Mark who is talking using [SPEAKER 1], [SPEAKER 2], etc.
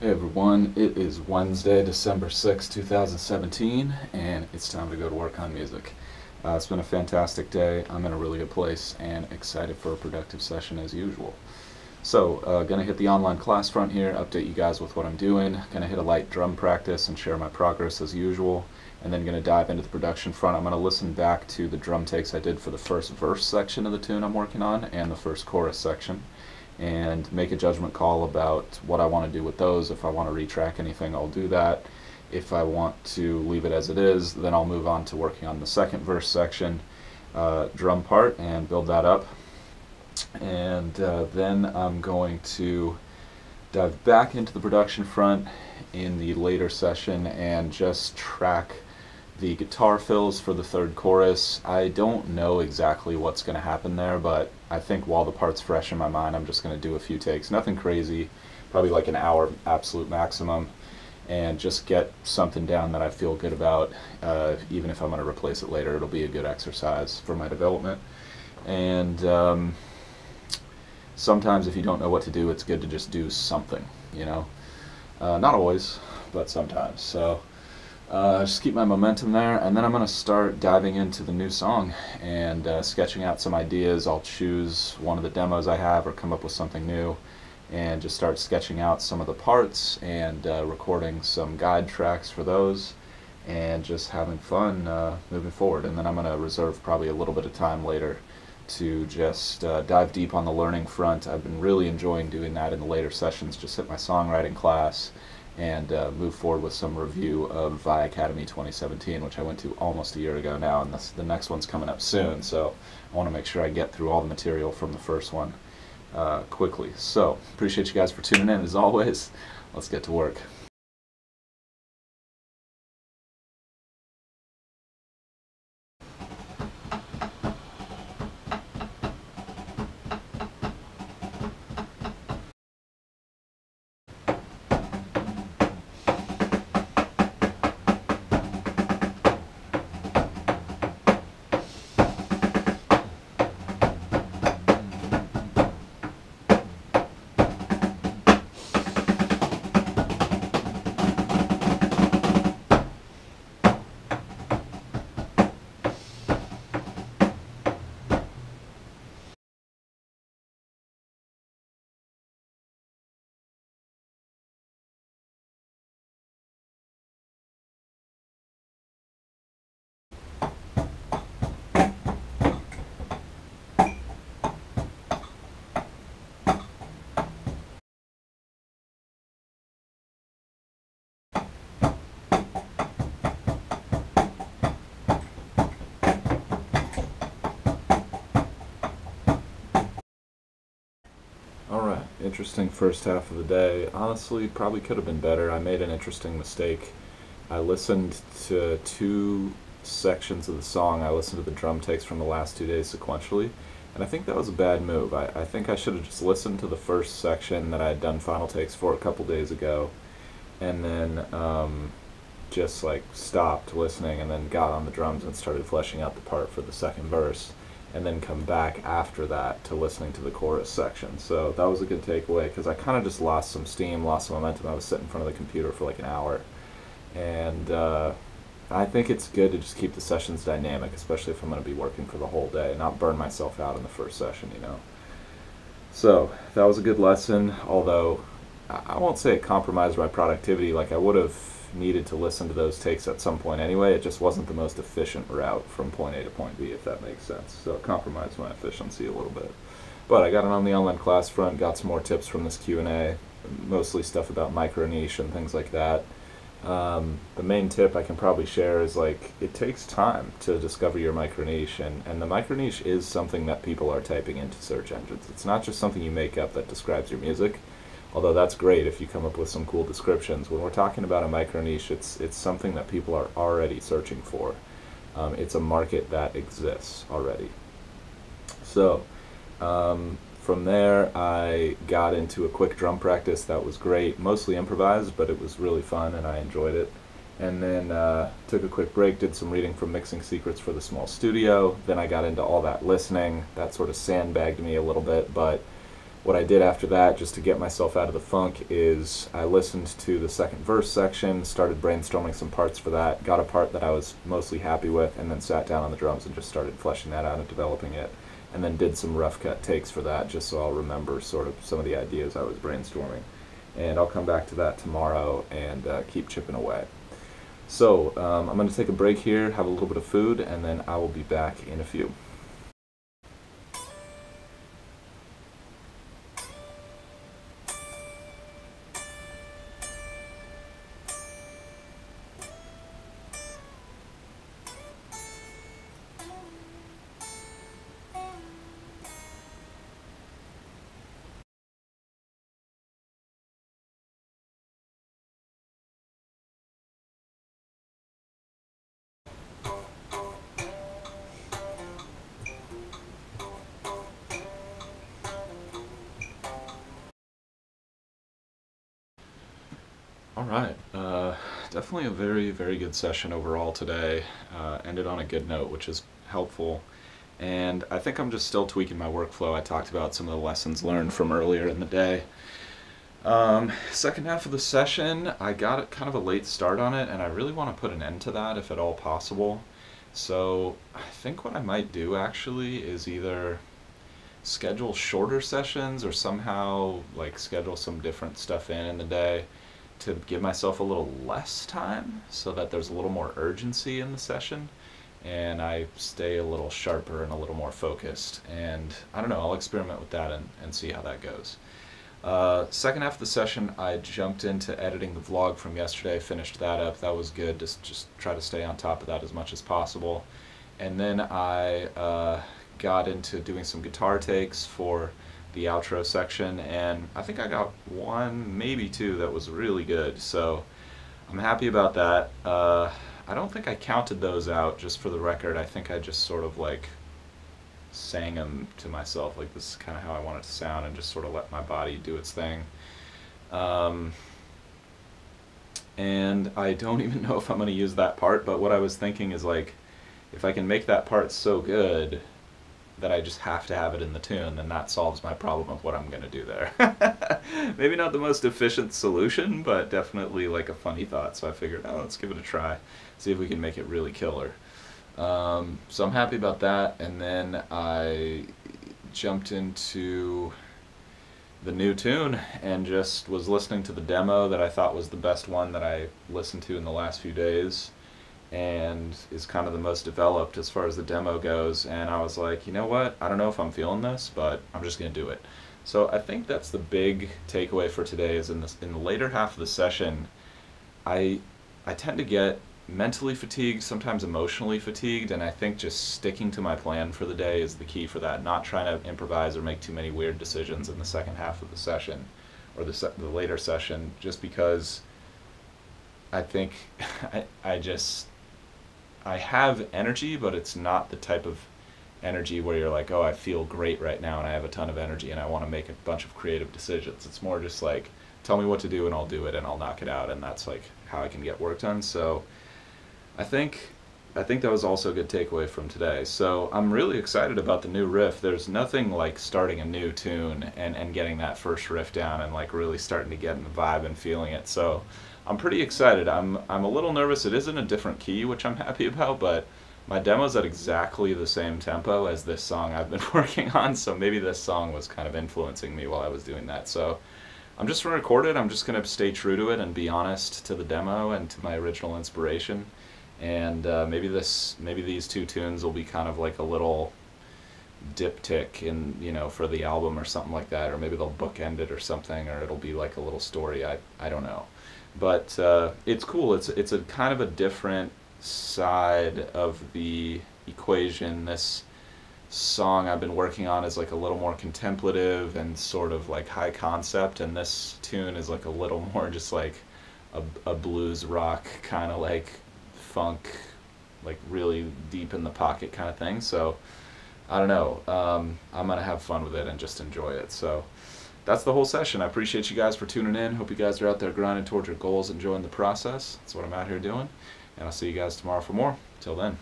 [SPEAKER 1] Hey everyone, it is Wednesday, December 6, 2017, and it's time to go to work on music. It's been a fantastic day. I'm in a really good place and excited for a productive session as usual. So, gonna hit the online class front here, update you guys with what I'm doing. Gonna hit a light drum practice and share my progress as usual, and then gonna dive into the production front. I'm gonna listen back to the drum takes I did for the first verse section of the tune I'm working on and the first chorus section, and make a judgment call about what I want to do with those. If I want to retrack anything, I'll do that. If I want to leave it as it is, then I'll move on to working on the second verse section, drum part, and build that up. And then I'm going to dive back into the production front in the later session and just track the guitar fills for the third chorus. I don't know exactly what's going to happen there, but I think while the part's fresh in my mind, I'm just going to do a few takes. Nothing crazy, probably like an hour absolute maximum, and just get something down that I feel good about. Even if I'm going to replace it later, it'll be a good exercise for my development. And sometimes if you don't know what to do, it's good to just do something, you know? Not always, but sometimes. So just keep my momentum there, and then I'm going to start diving into the new song and sketching out some ideas. I'll choose one of the demos I have or come up with something new and just start sketching out some of the parts and recording some guide tracks for those and just having fun moving forward. And then I'm going to reserve probably a little bit of time later to just dive deep on the learning front. I've been really enjoying doing that in the later sessions, just hit my songwriting class and move forward with some review of VI Academy 2017, which I went to almost a year ago now, and the next one's coming up soon, so I want to make sure I get through all the material from the first one quickly. So, appreciate you guys for tuning in as always. Let's get to work. Alright, interesting first half of the day. Honestly, probably could have been better. I made an interesting mistake. I listened to two sections of the song. I listened to the drum takes from the last 2 days sequentially, and I think that was a bad move. I think I should have just listened to the first section that I had done final takes for a couple days ago, and then just like stopped listening and then got on the drums and started fleshing out the part for the second verse, and then come back after that to listening to the chorus section. So that was a good takeaway because I kind of just lost some steam, lost some momentum. I was sitting in front of the computer for like an hour, and I think it's good to just keep the sessions dynamic, especially if I'm going to be working for the whole day, and not burn myself out in the first session, you know. So that was a good lesson, although I won't say it compromised my productivity. Like, I would have needed to listen to those takes at some point anyway. It just wasn't the most efficient route from point A to point B, if that makes sense. So it compromised my efficiency a little bit. But I got it on the online class front, got some more tips from this Q&A, mostly stuff about micro niche and things like that. The main tip I can probably share is, like, it takes time to discover your micro niche, and the micro niche is something that people are typing into search engines. It's not just something you make up that describes your music, although that's great if you come up with some cool descriptions. When we're talking about a micro niche, it's something that people are already searching for. It's a market that exists already. So from there, I got into a quick drum practice that was great, mostly improvised, but it was really fun and I enjoyed it. And then took a quick break, did some reading from Mixing Secrets for the Small Studio. Then I got into all that listening. That sort of sandbagged me a little bit, but What I did after that, just to get myself out of the funk, is I listened to the second verse section, started brainstorming some parts for that, got a part that I was mostly happy with, and then sat down on the drums and just started fleshing that out and developing it. And then did some rough cut takes for that, just so I'll remember sort of some of the ideas I was brainstorming. And I'll come back to that tomorrow and keep chipping away. So I'm going to take a break here, have a little bit of food, and then I will be back in a few. All right. Definitely a very, very good session overall today. Ended on a good note, which is helpful. And I think I'm just still tweaking my workflow. I talked about some of the lessons learned from earlier in the day. Second half of the session, I got kind of a late start on it, and I really want to put an end to that if at all possible. So I think what I might do actually is either schedule shorter sessions or somehow like schedule some different stuff in the day to give myself a little less time so that there's a little more urgency in the session and I stay a little sharper and a little more focused. And I don't know, I'll experiment with that and see how that goes. Second half of the session, I jumped into editing the vlog from yesterday, finished that up. That was good, just try to stay on top of that as much as possible. And then I got into doing some guitar takes for the outro section, and I think I got one, maybe two, that was really good, so I'm happy about that. I don't think I counted those out, just for the record. I think I just sort of like sang them to myself, like this is kind of how I want it to sound, and just sort of let my body do its thing. And I don't even know if I'm going to use that part, but what I was thinking is like, if I can make that part so good that I just have to have it in the tune, then that solves my problem of what I'm going to do there. Maybe not the most efficient solution, but definitely like a funny thought, so I figured, oh, let's give it a try, see if we can make it really killer. So I'm happy about that, and then I jumped into the new tune and just was listening to the demo that I thought was the best one that I listened to in the last few days, and is kind of the most developed as far as the demo goes, and I was like, you know what, I don't know if I'm feeling this, but I'm just going to do it. So I think that's the big takeaway for today, is in the later half of the session, I tend to get mentally fatigued, sometimes emotionally fatigued, and I think just sticking to my plan for the day is the key for that, not trying to improvise or make too many weird decisions in the second half of the session, or the later session, just because I think I have energy, but it's not the type of energy where you're like, oh, I feel great right now and I have a ton of energy and I want to make a bunch of creative decisions. It's more just like, tell me what to do and I'll do it and I'll knock it out, and that's like how I can get work done. So I think that was also a good takeaway from today. So I'm really excited about the new riff. There's nothing like starting a new tune and getting that first riff down and like really starting to get in the vibe and feeling it. So I'm pretty excited. I'm a little nervous. It is in a different key, which I'm happy about, but my demo's at exactly the same tempo as this song I've been working on, so maybe this song was kind of influencing me while I was doing that. So I'm just going to record it. I'm just going to stay true to it and be honest to the demo and to my original inspiration. And maybe these two tunes will be kind of like a little diptych in, for the album or something like that, or maybe they'll bookend it or something, or it'll be like a little story. I don't know. But it's cool. It's a kind of a different side of the equation. This song I've been working on is like a little more contemplative and sort of like high concept, and this tune is like a little more just like a blues rock kind of like funk, like really deep in the pocket kind of thing. So I don't know. I'm gonna have fun with it and just enjoy it. So that's the whole session. I appreciate you guys for tuning in. Hope you guys are out there grinding towards your goals, enjoying the process. That's what I'm out here doing. And I'll see you guys tomorrow for more. Till then.